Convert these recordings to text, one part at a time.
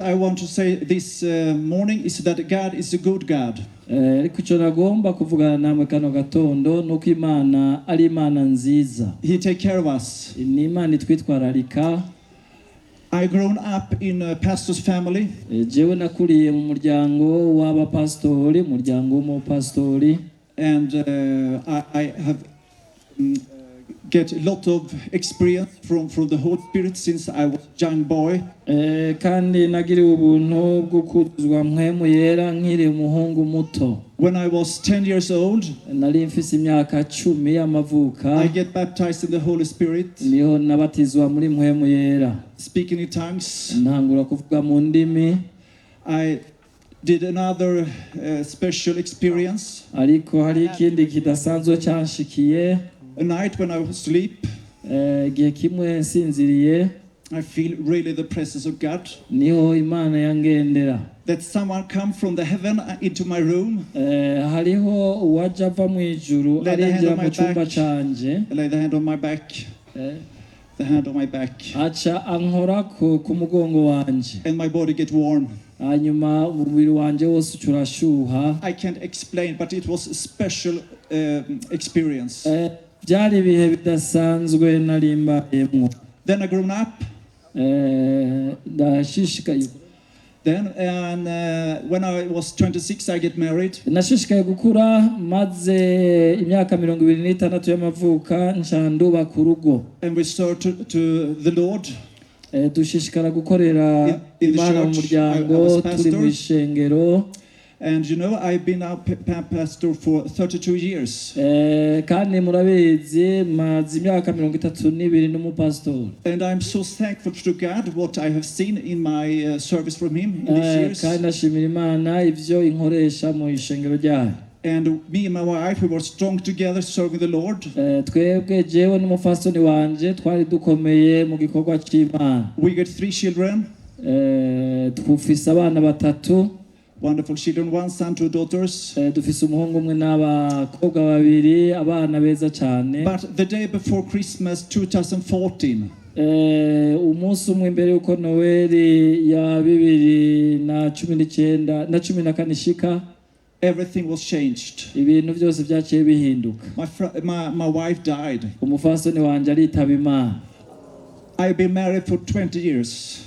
I want to say this morning is that God is a good God. Ariko icyo nagomba kuvugana namwe kano gatondo nuko Imana ari Imana nziza. He take care of us. Ni Imana itwitwararika. I grown up in a pastor's family. Jewe nakuriye mu muryango w'abapastori, muryango w'umupastori. And I have get a lot of experience from the Holy Spirit since I was a young boy. Kandi nagiriwe ubuntu bwo kuzwa mpwemu yera nkiri umuhungu muto. When I was 10 years old, nari mfise imyaka 10 y'amavuka. I get baptized in the Holy Spirit. Niho nabatizwa muri mpwemu yera. Speaking in tongues. Ntangura kuvuga mu ndimi. I did another special experience. Ariko hari ikindi kidasanzwe cyanshikiye. A night when I was asleep, gihe kimwe nsinziriye, I feel really the presence of God. Niho Imana yangendera. That someone come from the heaven into my room. Hariho uwaje ava mu ijuru arinjira mu cyumba canje. Lay the hand on my back. The hand on my back. Acha ankora ku mugongo wanje. And my body get warm. Hanyuma umubiri wanje wose urashuha. I can't explain, but it was a special experience. Byari ibihe bidasanzwe narimbayemo. Then I grown up. Ndashishikaye. Then when I was 26 I get married. Nashishikaye gukura maze imyaka 26 y'amavuka nshanduba ku rugo. And we served to the Lord. Dushishikara gukorera Imana mu muryango turi mu ishengero. And you know, I've been a pastor for 32 years. Kandi murabizi maze imyaka 32 n'umupastor. And I'm so thankful to God what I have seen in my service from him in these years. Kandi nashimira Imana ivyo inkoresha mu ishengero ryayo. And me and my wife, we were strong together serving the Lord. Twebwe jewe n'umufasoni wanje twari dukomeye mu gikorwa cy'Imana. We got 3 children. Twufise abana batatu. Wonderful children, 1 son, 2 daughters. Dufise umuhungu umwe n'abakobwa babiri, abana beza cyane. But the day before Christmas 2014, umunsi umwe mbere yuko Noeli ya 2014 ishika, everything was changed. Ibintu byose byaciye bihinduka. My wife died. Umufasoni wanje aritaba Imana. I've been married for 20 years.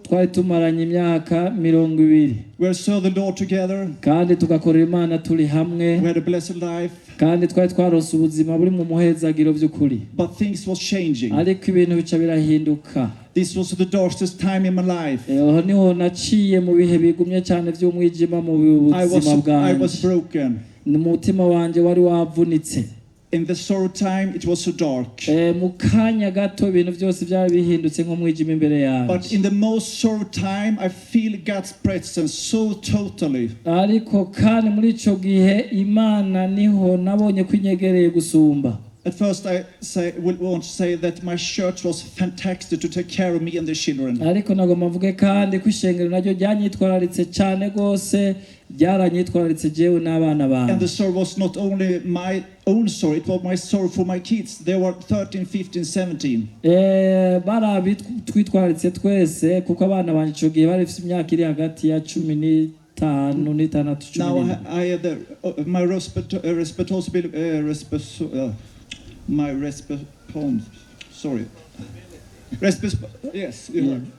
Twari tumaranye imyaka 20. We served the Lord together. Kandi tugakorera Imana turi hamwe. We had a blessed life. Kandi twari twarose ubuzima buri mu muhezagiro by'ukuri. But things was changing. Ariko ibintu bica birahinduka. This was the darkest time in my life. Niho naciye mu bihe bigumye cyane by'umwijima mu buzima bwanjye. I was broken. Umutima wanje wari wavunitse. In the sorrow time it was so dark. Mu kanya gato ibintu byose byari bihindutse nko mwijima imbere yanjye. But in the most sorrow time I feel God's presence so totally. Ariko kandi muri ico gihe Imana niho nabonye kwinyegereye gusumba. At first I want to say that my church was fantastic to take care of me and the children. Ariko nagomba mvuge kandi kwishengero naryo ryanyitwararitse cyane gose, ryaranyitwararitse jewe n'abana banje. And the sorrow was not only my own sorrow, it was my sorrow for my kids. They were 13, 15, 17. Twitwararitse twese kuko abana banje ico gihe bari bafite imyaka iri hagati ya 15 n'itandatu. Now I had my yes.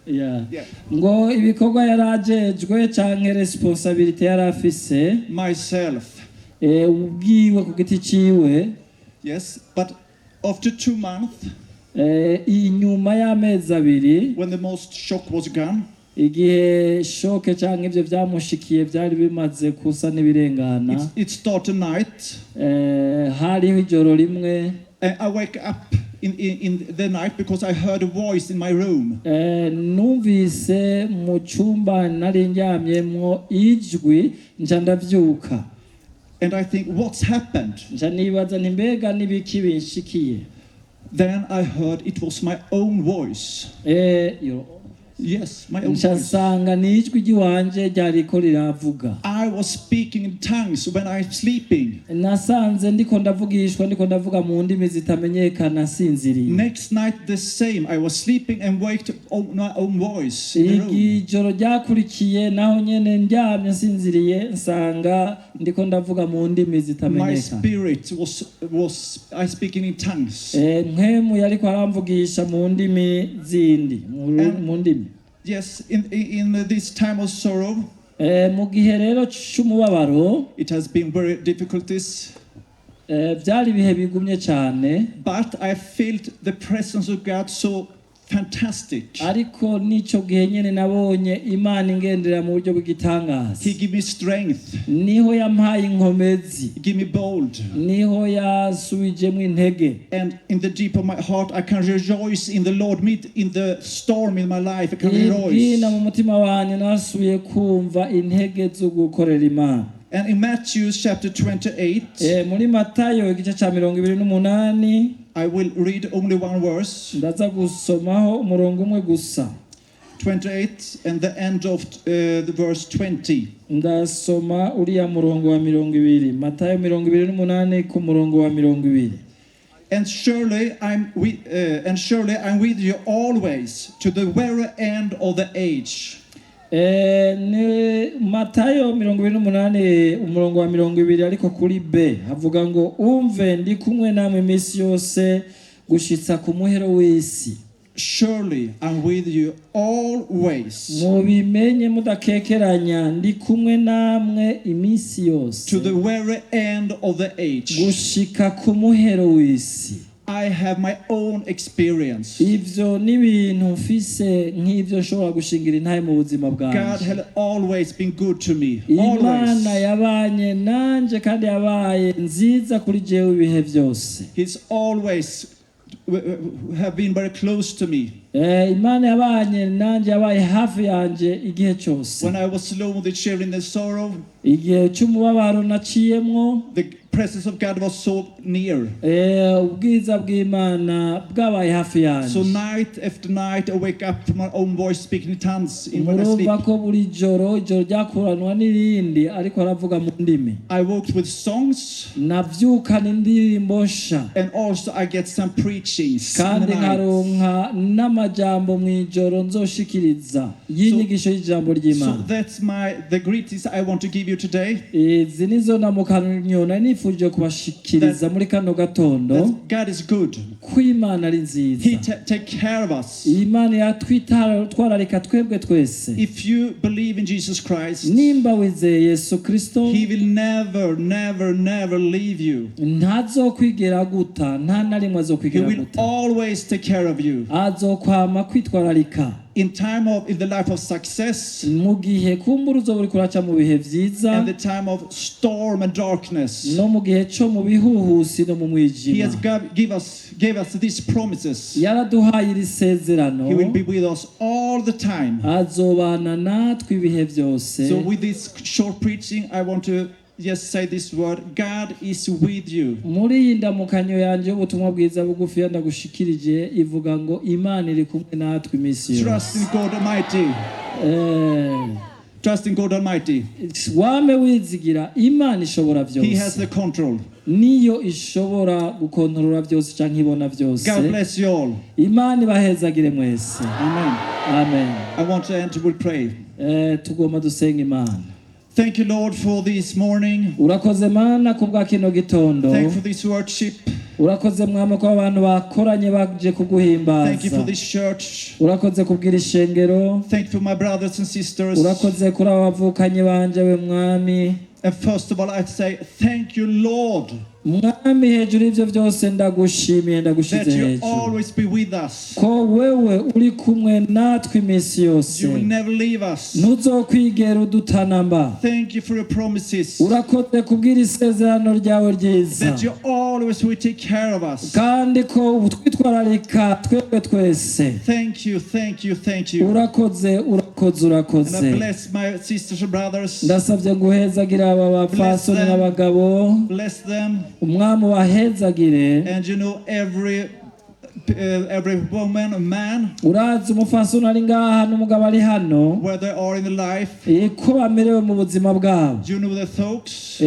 Yeah. Ngo ibikorwa yarajejwe canke responsibility yarafise myself. Ubwiwe ku giti ciwe. Yes, but after 2 months, inyuma y'amezi 2, when the most shock was gone, igihe shoke canke ivyo vyamushikiye byari bimaze kusa n'ibirengana. It started night. Hariho ijoro rimwe. I wake up in the night because I heard a voice in my room. Numvise mu cyumba nari ndyamyemo ijwi nja ndavyuka. And I think, what's happened? Nja nibaza nti mbega nibiki binshikiye. Then I heard it was my own voice. Yes, my own voice. Nsanga nijwi giwanje ryariko riravuga. I was speaking in tongues when I'm sleeping. nasanze ndiko ndavuga mu ndimi zitamenyekana sinziriye. Next night the same. I was sleeping and waked up my own voice. Ijoro ryakurikiye naho nyene ndyamye sinziriye nsanga ndiko ndavuga mu ndimi zitamenyekana. My spirit was I speaking in tongues. Mpemu yariko aramvugisha mu ndimi zindi mu ndimi. Yes, in this time of sorrow. Mu gihe rero cy'umubabaro, it has been very difficulties. Byari bihe bigumye cyane. But I felt the presence of God so fantastic. Ariko nico gihe nyene nabonye Imana ingendera mu buryo bw'igitangaza. He give me strength. Niho yampaye inkomezi. He give me bold. Niho yasubijemo intege. And in the deep of my heart I can rejoice in the Lord. Meet in the storm in my life I can rejoice. Mu mutima wanjye nasubiye kumva intege zo gukorera Imana. And in Matthew chapter 28, muri Matayo igice cya 28, I will read only one verse. Ndaza gusomaho umurongo umwe gusa. 28 and the end of the verse 20. Ndasoma uriya murongo wa 20. Matayo 28 ku murongo wa 20. And surely I'm with you always to the very end of the age. Matayo 28 umurongo wa 20 ariko kuri B havuga ngo umve ndi kumwe namwe iminsi yose gushitsa ku muhero w'isi. Surely I'm with you always. Mubimenye mudakekeranya ndi kumwe namwe iminsi yose. To the very end of the age. Gushika ku muhero w'isi. I have my own experience. Ivyo ni ibintu mfise nk'ivyo nshobora gushingira intahe mu buzima bwanjye. God has always been good to me. Imana yabanye nanje kandi yabaye nziza kuri jewe ibihe byose. He's always have been very close to me. Imana yabanye nanje yabaye hafi yanje igihe cyose. When I was lonely sharing the sorrow, igihe cy'umubabaro naciyemwo, the presence of God was so near. Ubwiza bw'Imana bwabaye hafi yanje. So night after night I wake up to my own voice speaking in tongues when I sleep. Ko buri ijoro ryakuranwa n'irindi ariko aravuga mu ndimi. I woke with songs. Navyukana indirimbo nsha. And also I get some preachings. Kandi nkaronka n'amajambo mu ijoro nzoshikiriza y'inyigisho y'ijambo ry'Imana. So that's the greetings I want to give you today. Izi nizo namukanyona nifuje kubashikiriza muri kano gatondo. God is good. Ko Imana ari nziza. He take care of us. Imana yatwitwararika twebwe twese. If you believe in Jesus Christ, nimba wizeye Yesu Kristo, He will never leave you. Ntazokwigera guta, nta na rimwe azokwigera guta. He will always take care of you. Azokwama kwitwararika. In the life of success, mu gihe kumbura uzoba uri kuraca mu bihe vyiza, and the time of storm and darkness, no mu gihe cyo mu bihuhusi no mu mwijima. He has gave us these promises. Yaraduhaye iri sezerano. He will be with us all the time. Azobana natwe ibihe byose. So with this short preaching I want to just say this word: God is with you. Muri iyi ndamukanyo yanje ubutumwa bwiza bugufi ndagushikirije ivuga ngo Imana iri kumwe natwe iminsi yose. Trust in God Almighty. Trust in God Almighty. Wame wizigira Imana ishobora byose. He has the control. Niyo ishobora gukontorora byose canke ibona byose. God bless you all. Imana ibahezagire mwese. Amen. Amen. I want to end with pray. Tugomba dusenga Imana. Thank you, Lord, for this morning. Urakoze Mana kubwa kino gitondo. Thank you for this worship. Urakoze Mwami ko abantu bakoranye baje kuguhimbaza. Thank you for this church. Urakoze kubwira ishengero. Thank you for my brothers and sisters. Urakoze kuri abavukanye banje we Mwami. And first of all, I say thank you, Lord. Mwami hejuru ivyo byose ndagushimiye ndagushize hejuru. That you always be with us. Ko wewe uri kumwe natwe iminsi yose. You will never leave us. Ntuzokwigera udutanamba. Thank you for your promises. Urakoze kubwira isezerano ryawe ryiza. That you always will take care of us. Kandi ko utwitwararika twebwe twese. Thank you, thank you, thank you. Urakoze. And I bless my sisters and brothers. Ndasabye guhezagira aba bapfasoni n'abagabo. Bless them. Umwami wahezagire. And you know every every woman, a man, urazi umufasoni ari ngaha n'umugabo ari hano where they are in the life. ko bamerewe mu buzima bwabo. You know the thoughts,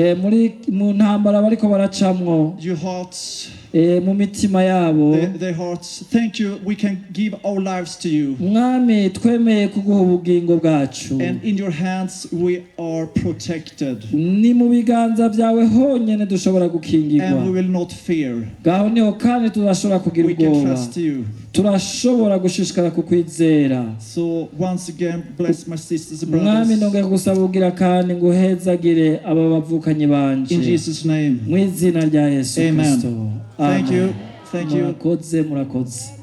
mu ntambara bariko baracamwo your hearts, mu mitima yabo. their hearts. Thank you. We can give our lives to you. Mwami twemeye kuguha ubugingo bwacu, And in your hands we are protected. ni mu biganza byawe honyine dushobora gukingirwa. And we will not fear. Ngaho niho kandi tudashobora kugira We can ubwoba, trust you. turashobora gushishikara kukwizera. So once again, bless my sisters and Mwami brothers. ndongera gusaba ugira kandi ngo uhezagire aba bavukanye banje In Jesus' name. mu izina rya Yesu Amen. Kristo. Thank you. Thank you. Murakoze.